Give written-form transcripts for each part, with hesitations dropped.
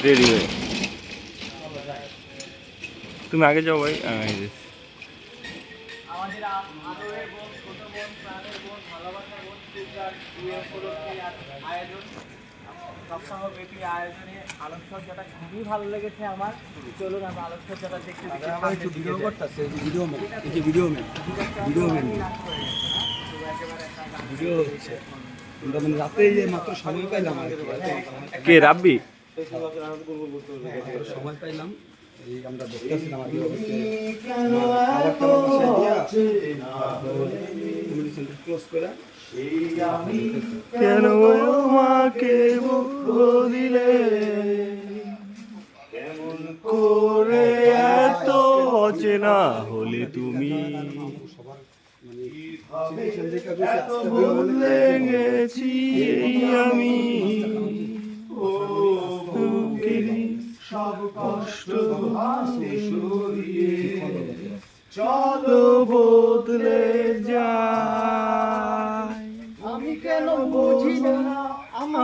Ready হয়ে। তুমি আগে যাও ভাই। আমাদের আদরের বোন, ছোট বোন, প্রাণের বোন, ভালোবাসার বোন পূজার বিয়ে উপলক্ষে আয়োজন, সপ্তাহব্যাপী আয়োজনে আলোকসজ্জাটা খুবই ভালো লেগেছে আমার। চলুন আমরা আলোকসজ্জাটা দেখতে ভিডিও করতেছে, ভিডিও ম্যান, এই যে video man, video man, video হচ্ছে। আমরা মানে রাতে যে মাত্র সময় পাইলাম আর কি। কে রাব্বি? সময় পাইলাম, এই আমরা দেখতেছিলাম আর কি। খাবারটা বাসায় দিয়া ক্লোজ করে কেন আমাকে দিলে, কেমন করে এত অচেনা হলে তুমি, বদলে গেছি আমি, সব কষ্ট চলো বদলে যায়। আমি কেন বুঝি না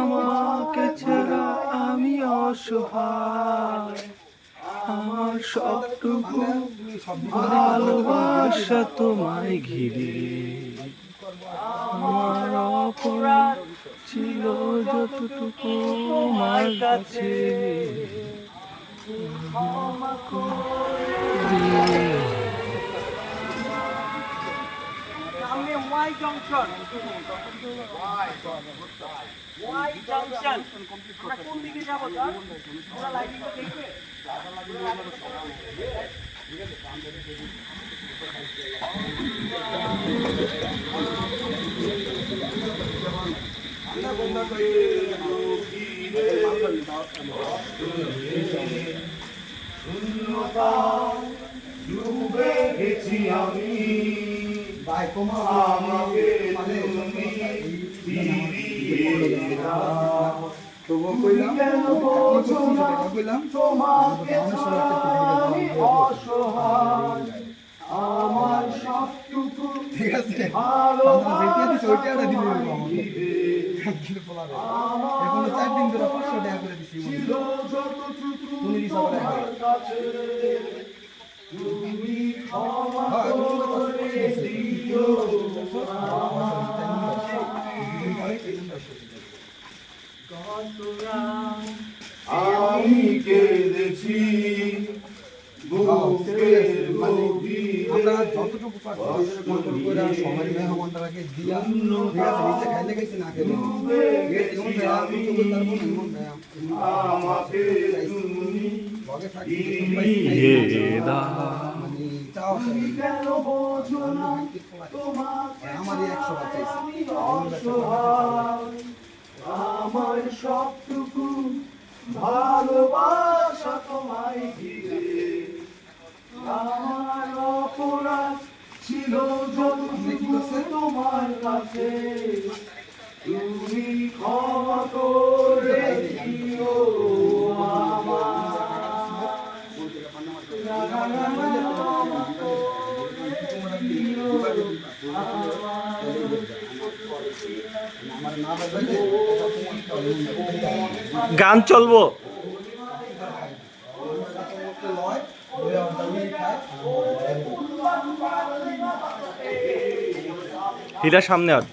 আমাকে ছাড়া আমি অসহায়, আমার সবটুকু ভালোবাসা তোমায় ঘিরে, আমার অপরাধ ছিল যতটুকু আমার কাছে, সামনে ওয়াই জংশন, ওয়াই জংশন, আমরা কোন দিকে যাবো? আমরা লাইটিংটা দেখবে? ডুবে গেছি আমি, আমাকে তুমি ফিরিয়ে দাও। তোমাকে আমি অসহায়, আমার সবটুকু ঠিক আছে, এখন 4 দিন ধরে 500 টাকা করে দিচ্ছি। আমি কেঁদেছি আমরা যতটুকু কন্ট্রোল করে সবাই মেহমানটাকে দিয়া, ঠিক আছে, নিচে খাইলে গেছি না খেলে আমাকে তুমি লগে থাকি মানে চাও আমারই 100 বাচ্চা আমার সবটুকু ভালোবাসা তোমায় ঘিরে, আমার অপরাধ ছিল যতটুকু তোমার কাছে, তুমি ক্ষমা করে দিও গান চলবো। হীরা সামনে আর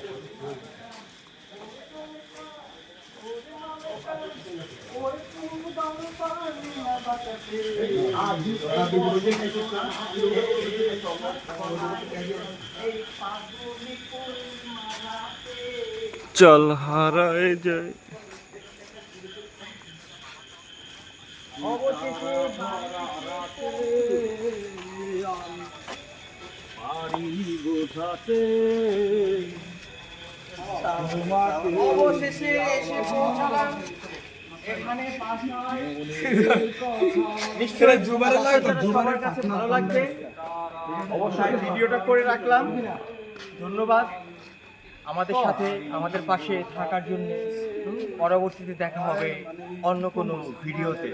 চল হারায় যায়। অবশেষে এসে পৌঁছালাম এখানে। নিশ্চয়ই সবার কাছে ভালো লাগবে, অবশ্যই ভিডিওটা করে রাখলাম। ধন্যবাদ আমাদের সাথে আমাদের পাশে থাকার জন্য। পরবর্তীতে দেখা হবে অন্য কোনো ভিডিওতে।